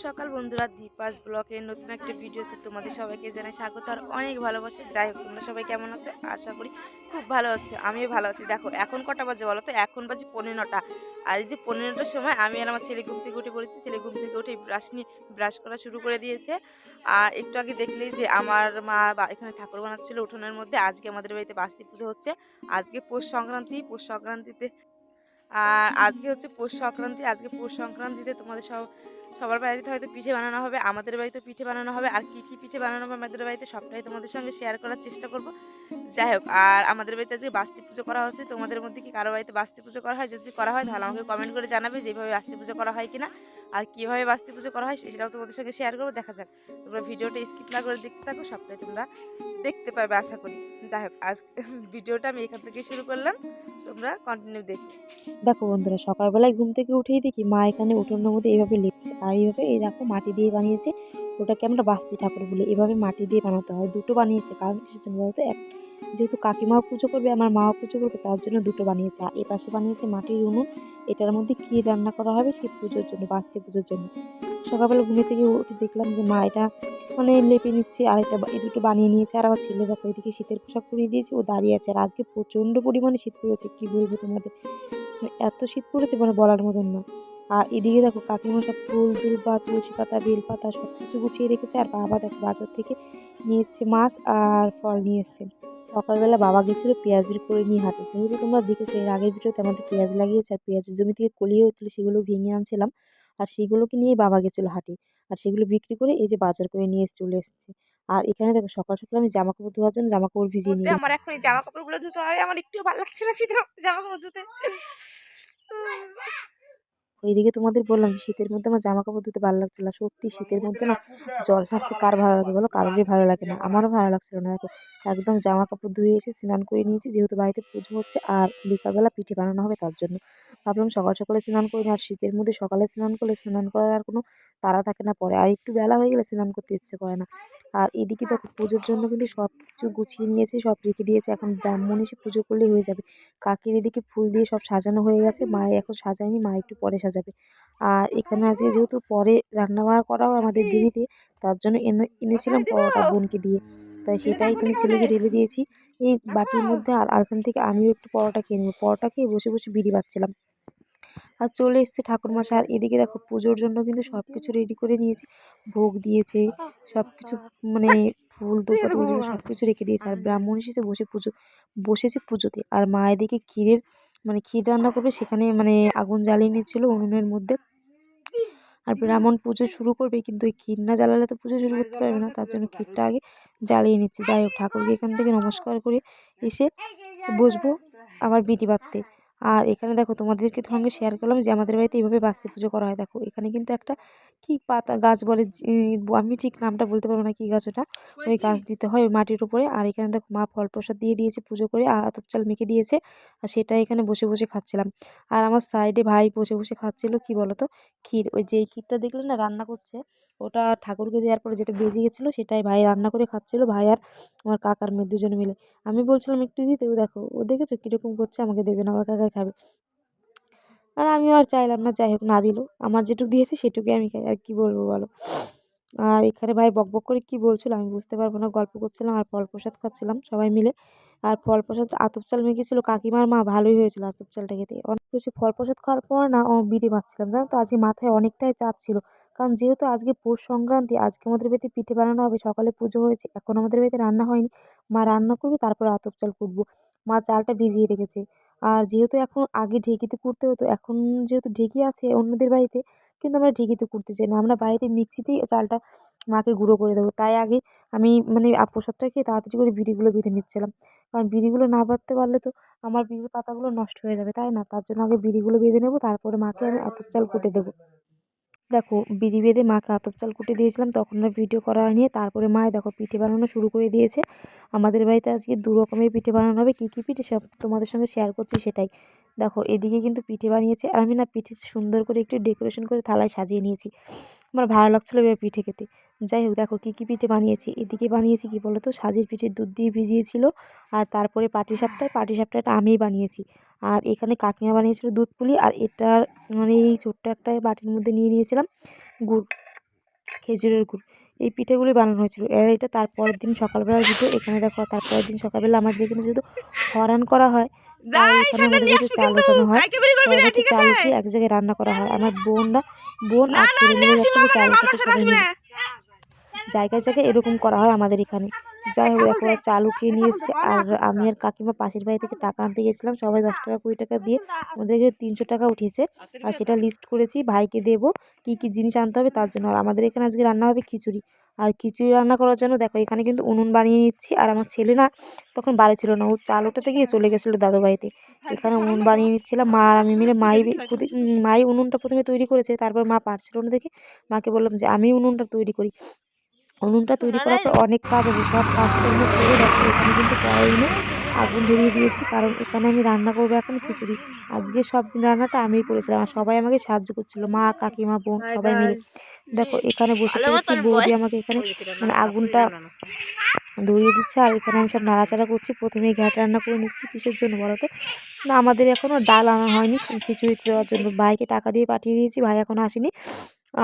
সকাল বন্ধুরা, দীপাস ব্লগের নতুন একটা ভিডিওতে তোমাদের সবাইকে জানাই স্বাগত আর অনেক ভালোবাসে। যাই হোক, তোমরা সবাই কেমন আছো? আশা করি খুব ভালো আছো, আমিও ভালো আছি। দেখো এখন কটা বাজে বলো তো? এখন বাজে 9:15। আর এই যে 9:15টার সময় আমি আর আমার ছেলে ঘুম থেকে উঠে পড়েছি। ছেলে ঘুম থেকে উঠে ব্রাশ করা শুরু করে দিয়েছে। আর একটু আগে দেখলেই যে আমার মা এখানে ঠাকুর বানাচ্ছিল উঠোনের মধ্যে। আজকে আমাদের বাড়িতে বাস্তি পুজো হচ্ছে। আজকে পৌষ সংক্রান্তিতে আর আজকে হচ্ছে পৌষ সংক্রান্তি। আজকে পৌষ সংক্রান্তিতে তোমাদের সবার বাড়িতে হয়তো পিঠে বানানো হবে, আমাদের বাড়িতে পিঠে বানানো হবে। আর কী কী পিঠে বানানো হবে আমাদের বাড়িতে সবটাই তোমাদের সঙ্গে শেয়ার করার চেষ্টা করব। যাই হোক, আর আমাদের বাড়িতে আজকে বাস্তি পুজো করা হচ্ছে। তোমাদের মধ্যে কি কারো বাড়িতে বাস্তি পুজো করা হয়? যদি করা হয় তাহলে আমাকে কমেন্ট করে জানাবে যেভাবে বাস্তি পুজো করা হয় কিনা, আর কীভাবে বাস্তি পুজো করা হয় সেটাও তোমাদের সঙ্গে শেয়ার করবো। দেখা যাক, তোমরা ভিডিওটা স্কিপ না করে দেখতে থাকো, সবটাই তোমরা দেখতে পাবে আশা করি। যাই হোক, আজ ভিডিওটা আমি এখান থেকেই শুরু করলাম, তোমরা কন্টিনিউ দেখো। দেখো বন্ধুরা, সকালবেলায় ঘুম থেকে উঠেই দেখি মা এখানে উঠোনের মধ্যে এইভাবে লিপছে। আর এইভাবে এই দেখো মাটি দিয়ে বানিয়েছে। ওটাকে আমরা বাস্তি ঠাকুর বলি। এভাবে মাটি দিয়ে বানাতে হয়। দুটো বানিয়েছে, কারণ কিসের জন্য বলতো? যেহেতু কাকিমাও পুজো করবে, আমার মাও পুজো করবে, তার জন্য দুটো বানিয়েছে। আর এপাশে বানিয়েছে মাটির উনুন। এটার মধ্যে ক্ষীর রান্না করা হবে সেই পুজোর জন্য, বাস্তি পুজোর জন্য। সকালবেলা ঘুমে থেকে উঠে দেখলাম যে মা এটা লেপে নিচ্ছে। আর এটা এই দুটো বানিয়ে নিয়েছে। আর আমার ছেলে দেখো এদিকে শীতের পোশাক পরিয়ে দিয়েছে, ও দাঁড়িয়ে আছে। আর আজকে প্রচণ্ড পরিমাণে শীত পড়েছে, কি বলবো তোমাদের। এত শীত পড়েছে বলার মতন না। আর এদিকে দেখো কাকিমা সব ফুল টুল বা তুলসী পাতা, বেল পাতা সব কিছু গুছিয়ে রেখেছে। আর বাবা দেখো বাজার থেকে নিয়ে এসছে মাছ আর ফল নিয়ে এসছে। সকালবেলা বাবা গেছিলো পেঁয়াজের করে নিয়ে হাটে। যেহেতু তোমরা দেখেছো এর আগের ভিডিওতে আমাদের পেঁয়াজ লাগিয়েছে, আর পেঁয়াজের জমি থেকে কলিয়ে হচ্ছিলো, সেগুলো ভেঙে আনছিলাম। আর সেগুলোকে নিয়ে বাবা গেছিলো হাটে। আর সেগুলো বিক্রি করে এই যে বাজার করে নিয়ে চলে এসছে। আর এখানে দেখো সকাল সকাল আমি জামা কাপড় ধোয়ার জন্য জামা কাপড় ভিজিয়ে নিয়ে আমার এখন এই জামা কাপড়গুলো ধুতে হয়, আমার একটু ভালো লাগছে না শীতের জামা কাপড় ধুতে। ওইদিকে তোমাদের বললাম যে শীতের মধ্যে আমার জামা কাপড় ধুতে ভালো লাগছিল না। সত্যি শীতের মধ্যে না জল থাকতে কার ভালো লাগে বলো? কারোরই ভালো লাগে না, আমারও ভালো লাগছিল না। দেখো একদম জামা কাপড় ধুয়ে এসে স্নান করে নিয়েছি, যেহেতু বাড়িতে পুজো হচ্ছে আর বিকালবেলা পিঠে বানানো হবে তার জন্য। ভাবলাম সকাল সকালে স্নান করি না। আর শীতের মধ্যে সকালে স্নান করলে স্নান করার আর কোনো তাড়া থাকে না পরে। আর একটু বেলা হয়ে গেলে স্নান করতে ইচ্ছে করে না। আর এদিকে দেখো পুজোর জন্য কিন্তু সব কিছু গুছিয়ে নিয়েছি, সব রেখে দিয়েছে। এখন ব্রাহ্মণ এসে পুজো করলেই হয়ে যাবে। কাকির এদিকে ফুল দিয়ে সব সাজানো হয়ে গেছে, মায়ের এখন সাজায়নি, মা একটু পরে সাজাবে। আর এখানে আজকে যেহেতু পরে রান্নাবাড়া করাও আমাদের দেরিতে, তার জন্য এনেছিলাম পরোটা বোনকে দিয়ে। তাই সেটাই এখানে ছেলেকে ঢেলে দিয়েছি এই বাটির মধ্যে। আর এখান থেকে আমিও একটু পরোটা খেয়ে নেবো। পরোটা খেয়ে বসে বসে বিড়ি বাজছিলাম। আর চলে এসেছে ঠাকুরমশাই। আর এদিকে দেখো পুজোর জন্য কিন্তু সব কিছু রেডি করে নিয়েছি। ভোগ দিয়েছে সব কিছু, মানে ফুল ধূপকাঠি পর্যন্ত সব কিছু রেখে দিয়েছে। আর ব্রাহ্মণ এসেছে বসেছে পুজোতে। আর মা এদিকে ক্ষীর রান্না করবে, সেখানে আগুন জ্বালিয়ে নিচ্ছিল উনুনের মধ্যে। আর ব্রাহ্মণ পুজো শুরু করবে, কিন্তু এই ক্ষীর না জ্বালালে তো পুজো শুরু করতে পারবে না, তার জন্য ক্ষীরটা আগে জ্বালিয়ে নিচ্ছে। যাই হোক, ঠাকুরকে এখান থেকে নমস্কার করে এসে বসবো আবার বিটি বাঁধতে। আর এখানে দেখো তোমাদেরকে সঙ্গে শেয়ার করলাম যে আমাদের বাড়িতে এইভাবে বাস্তি পুজো করা হয়। দেখো এখানে কিন্তু একটা কি পাতা গাছ বলে, আমি ঠিক নামটা বলতে পারবো না কি গাছ ওটা। ওই গাছ দিতে হয় ওই মাটির উপরে। আর এখানে দেখো মা ফল প্রসাদ দিয়ে দিয়েছে পুজো করে, আর আতপ চাল মেখে দিয়েছে। আর সেটা এখানে বসে বসে খাচ্ছিলাম। আর আমার সাইডে ভাই বসে বসে খাচ্ছিল কি বলতো, ক্ষীর। ওই যে ক্ষীরটা দেখলে না রান্না করছে, ওটা ঠাকুরকে দেওয়ার পরে যেটা বেজে গেছিলো সেটাই ভাই রান্না করে খাচ্ছিল, ভাই আর আমার কাকার মেয়ে দুজনে মিলে। আমি বলছিলাম একটু দিতে, ও দেখো ও দেখেছো কিরকম করছে, আমাকে দেবে না, আমার কাকাই খাবে। আর আমিও আর চাইলাম না, যাই হোক না দিল। আমার যেটুকু দিয়েছে সেটুকুই আমি খাই, আর কি বলবো বলো। আর এখানে ভাই বকবক করে কি বলছিল আমি বুঝতে পারবো না, গল্প করছিলাম আর ফল প্রসাদ খাচ্ছিলাম সবাই মিলে। আর ফল প্রসাদ আতপ চাল মেখেছিল কাকিমার মা, ভালোই হয়েছিল আতপ চালটা খেতে অনেক কিছু। ফল প্রসাদ খাওয়ার পর না বিড়ি বাঁধছিলাম, জানো তো আজকে মাথায় অনেকটাই চাপ ছিল। কারণ যেহেতু আজকে পৌষ সংক্রান্তি, আজকে আমাদের বাড়িতে পিঠে বানানো হবে, সকালে পুজো হয়েছে, এখন আমাদের বাড়িতে রান্না হয়নি। মা রান্না করবে, তারপর আতপ চাল কুটবো। মা চালটা ভিজিয়ে রেখেছে। আর যেহেতু এখন আগে ঢেঁকিতে কুটতে হতো, এখন যেহেতু ঢেঁকি আছে অন্যদের বাড়িতে, কিন্তু আমরা ঢেঁকিতে কুটতে চাই না, আমরা বাড়িতে মিক্সিতেই চালটা মাকে গুঁড়ো করে দেবো। তাই আগে আমি প্রসাদটা খেয়ে তাড়াতাড়ি করে বিড়িগুলো বেঁধে নিচ্ছিলাম। কারণ বিড়িগুলো না বাঁধতে পারলে তো আমার বিড়ির পাতাগুলো নষ্ট হয়ে যাবে, তাই না? তার জন্য আগে বিড়িগুলো বেঁধে নেবো, তারপরে মাকে আমি আতপ চাল কুটে দেবো। দেখো বিড়ি বেঁধে মাকে আতপ চাল কুটে দিয়েছিলাম, তখন আর ভিডিও করা নিয়ে। তারপরে মা দেখো পিঠে বানানো শুরু করে দিয়েছে। আমাদের বাড়িতে আজকে 2 রকমের পিঠে বানানো হবে। কী কী পিঠে সব তোমাদের সঙ্গে শেয়ার করছি সেটাই। দেখো এদিকে কিন্তু পিঠে বানিয়েছে, আর আমি না পিঠেটা সুন্দর করে একটু ডেকোরেশন করে থালায় সাজিয়ে নিয়েছি। আমার ভালো লাগছিলো এবার পিঠে খেতে। যাই হোক, দেখো কী কী পিঠে বানিয়েছি। এদিকে বানিয়েছি কি বলো তো, সাজের পিঠে দুধ দিয়ে ভিজিয়েছিল। আর তারপরে পাটিসাপটাটা আমিই বানিয়েছি। আর এখানে কাকিমা বানিয়েছিল দুধ পুলি। আর এটার এই ছোট্ট একটা বাটির মধ্যে নিয়ে নিয়েছিলাম গুড়। খেজুরের গুড়, এই পিঠেগুলি বানানো হয়েছিল। আর এটা তারপরের দিন সকালবেলার ভিডিও। এখানে দেখো তারপরের দিন সকালবেলা আমাদের এখানে যেহেতু হরান করা হয়, তাই এখানে আমাদের কাছে চাল ওঠানো হয়। সবাই হচ্ছে চাল উঠিয়ে এক জায়গায় রান্না করা হয়। আমার বোন আর ছেলে মিলে যাচ্ছিলো চাল উঠাতে, সবাই মিলে জায়গায় জায়গায় এরকম করা হয় আমাদের এখানে। যাই হোক দেখো ওরা চাল উঠিয়ে নিয়ে এসছে, আর আমি আর কাকিমা পাশের বাড়ি থেকে টাকা আনতে গেছিলাম। সবাই 10 টাকা 20 টাকা দিয়ে আমাদের 300 টাকা উঠিয়েছে। আর সেটা লিস্ট করেছি ভাইকে দেবো কি কি জিনিস আনতে হবে তার জন্য। আর আমাদের এখানে আজকে রান্না হবে খিচুড়ি। আর খিচুড়ি রান্না করার জন্য দেখো এখানে কিন্তু উনুন বানিয়ে নিচ্ছি। আর আমার ছেলে না তখন বাড়ি ছিল না, ও চাল ওঠাতে গিয়ে চলে গেছিলো দাদু বাড়িতে। এখানে উনুন বানিয়ে নিচ্ছিলাম মা আর আমি মিলে। মাই উনুনটা প্রথমে তৈরি করেছে, তারপর মা পারছিল না দেখে মাকে বললাম যে আমি উনুনটা তৈরি করি। উনুনটা তৈরি করার পর অনেক কাজ আছে, সব কাজকর্ম সেরে দেখো এখানে কিন্তু কড়াই এনে আগুন ধরিয়ে দিয়েছি, কারণ এখানে আমি রান্না করবো এখন খিচুড়ি। আজকে সব দিন রান্নাটা আমিই করেছিলাম, আর সবাই আমাকে সাহায্য করছিল, মা কাকিমা বোন সবাই মিলে। দেখো এখানে বসে পড়েছি, বৌদি আমাকে এখানে মানে আগুনটা ধরিয়ে দিচ্ছে। আর এখানে আমি সব নাড়াচাড়া করছি। প্রথমেই ঘ্যাট রান্না করে নিচ্ছি, কিসের জন্য বলো তো? না আমাদের এখনও ডাল আনা হয়নি খিচুড়িতে দেওয়ার জন্য। ভাইকে টাকা দিয়ে পাঠিয়ে দিয়েছি, ভাই এখনও আসেনি।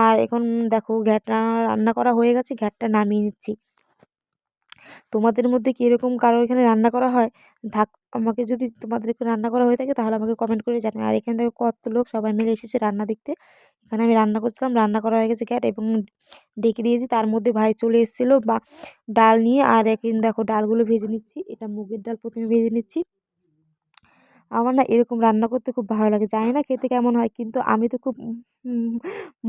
আর এখন দেখো ঘ্যাট রান্না করা হয়ে গেছে, ঘ্যাটটা নামিয়ে নিচ্ছি। তোমাদের মধ্যে কি এরকম কারো এখানে রান্না করা হয়? আমাকে যদি তোমাদের এখানে রান্না করা হয়ে থাকে তাহলে আমাকে কমেন্ট করে জানাবে। আর এখানে দেখো কত লোক সবাই মিলে এসেছে রান্না দেখতে। এখানে আমি রান্না করছিলাম, রান্না করা হয়ে গেছে ঘ্যাট, এবং ডেকে দিয়েছি। তার মধ্যে ভাই চলে এসেছিলো বা ডাল নিয়ে। আর এখন দেখো ডালগুলো ভেজে নিচ্ছি। এটা মুগের ডাল প্রথমে ভেজে নিচ্ছি। আমার না এরকম রান্না করতে খুব ভালো লাগে, জানি না খেতে কেমন হয়, কিন্তু আমি তো খুব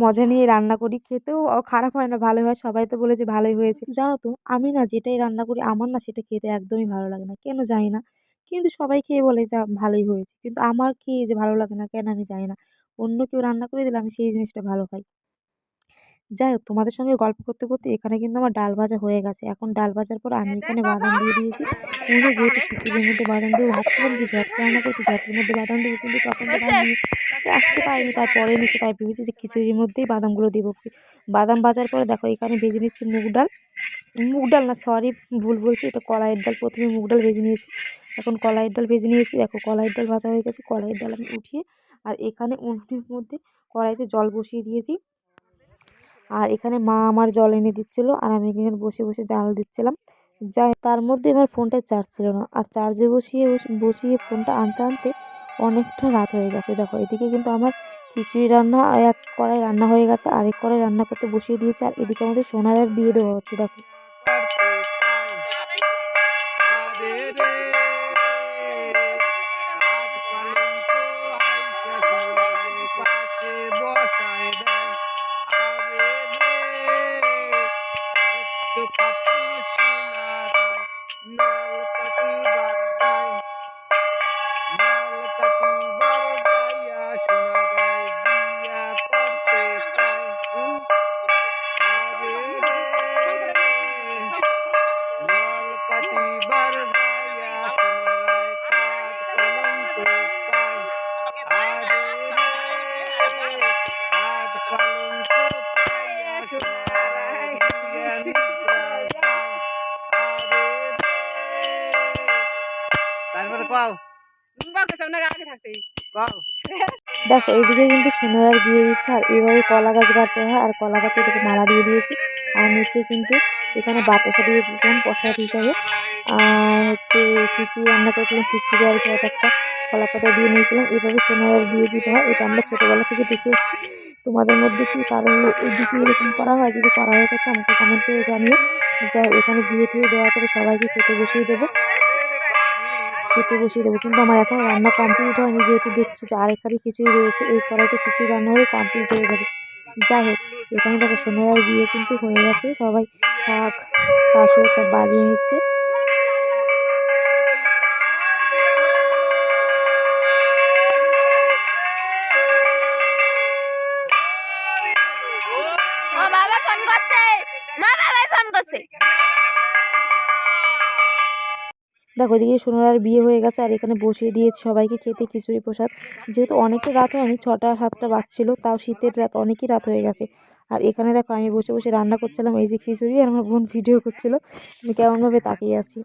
মজা নিয়ে রান্না করি। খেতেও খারাপ হয় না, ভালোই হয়। সবাই তো বলেছে ভালোই হয়েছে। জানো তো আমি না যেটাই রান্না করি আমার না সেটা খেতে একদমই ভালো লাগে না, কেন জানি না। কিন্তু সবাই খেয়ে বলে যে ভালোই হয়েছে, কিন্তু আমার খেয়ে যে ভালো লাগে না কেন আমি জানি না। অন্য কেউ রান্না করে দিলে আমি সেই জিনিসটা ভালো খাই। যাই হোক তোমাদের সঙ্গে গল্প করতে করতে এখানে কিন্তু আমার ডাল ভাজা হয়ে গেছে। এখন ডাল ভাজার পর আমি এখানে বাদাম দিয়ে দিয়েছি। পুরো যেহেতু খিচুড়ির মধ্যে বাদাম দিয়ে ভাবছিলাম যে ঘ্যাট রান্না করছি ঘ্যাটের মধ্যে বাদাম দেবো, কিন্তু তখন তো ভাই নিয়ে আসতে পারিনি, তারপরে নিচে, তাই ভেবেছি যে খিচুড়ির মধ্যেই বাদামগুলো দেবো। বাদাম ভাজার পরে দেখো এখানে ভেজে নিচ্ছি মুগ ডাল না, সরি ভুল বলছি, এটা কলাইয়ের ডাল। প্রথমে মুগ ডাল ভেজে নিয়েছি, এখন কলাইয়ের ডাল ভেজে নিয়েছি। দেখো কলাইয়ের ডাল ভাজা হয়ে গেছে, কলাইয়ের ডাল আমি উঠিয়ে আর এখানে উনুনের মধ্যে কড়াইতে জল বসিয়ে দিয়েছি। আর এখানে মা আমার জল এনে দিচ্ছিলো, আর আমি এখানে বসে বসে জাল দিচ্ছিলাম। যাই তার মধ্যে আমার ফোনটায় চার্জ ছিল না, আর চার্জে বসিয়ে ফোনটা আনতে আনতে অনেকটা রাত হয়ে গেছে। দেখো এদিকে কিন্তু আমার খিচুড়ি রান্না এক কড়াই রান্না হয়ে গেছে, আরেক কড়াই রান্না করতে বসিয়ে দিয়েছে। আর এদিকে আমাদের সোনার বিয়ে দেওয়া হচ্ছে দেখো। তারপরে কও কও দেখো এদিকে কিন্তু সোনার বিয়ে দিচ্ছে, আর এইভাবে কলা গাছ গাড়তে হয়। আর কলা গাছে এদিকে মালা দিয়ে দিয়েছি, আর নিচে কিন্তু এখানে বাতাসা দিয়ে দিয়েছিলাম প্রসাদ হিসাবে। আর হচ্ছে খিচুড়ি রান্না করেছিলাম, খিচুড়ি আর কি একটা কলা পাতা দিয়ে নিয়েছিলাম। এইভাবে সোনার বিয়ে দিতে হয়, এটা আমরা ছোটোবেলা থেকে দেখে এসেছি। তোমাদের মধ্যে কি কারো ওইদিকে এরকম করা হয়? যদি করা হয়ে থাকে আমাকে কমেন্ট করে জানিও। যাই এখানে বিয়ে টিয়ে দেওয়ার পরে সবাইকে খেতে বসিয়ে দেবো। কিন্তু আমার এখনও রান্না কমপ্লিট হয়নি, যেহেতু দেখছো যে আরেকখানে খিচুড়ি রয়েছে। এই কড়াইটা খিচুড়ি রান্না হয়ে কমপ্লিট হয়ে যাবে। যাই হোক এখানে দেখো সোনার বিয়ে কিন্তু হয়ে গেছে, সবাই শাক কাসর সব বাজিয়ে নিচ্ছে। দেখো এদিকে সোনার বিয়ে হয়ে গেছে, আর এখানে বসিয়ে দিয়েছি সবাইকে খেতে খিচুড়ি প্রসাদ। যেহেতু অনেকটা রাত হয়নি, 6টা 7টা বাজছিল, তাও শীতের রাত, অনেকই রাত হয়ে গেছে। আর এখানে দেখো আমি বসে বসে রান্না করছিলাম এই যে খিচুড়ি, আর আমার বোন ভিডিও করছিল, আমি কেমনভাবে তাকিয়ে আছি।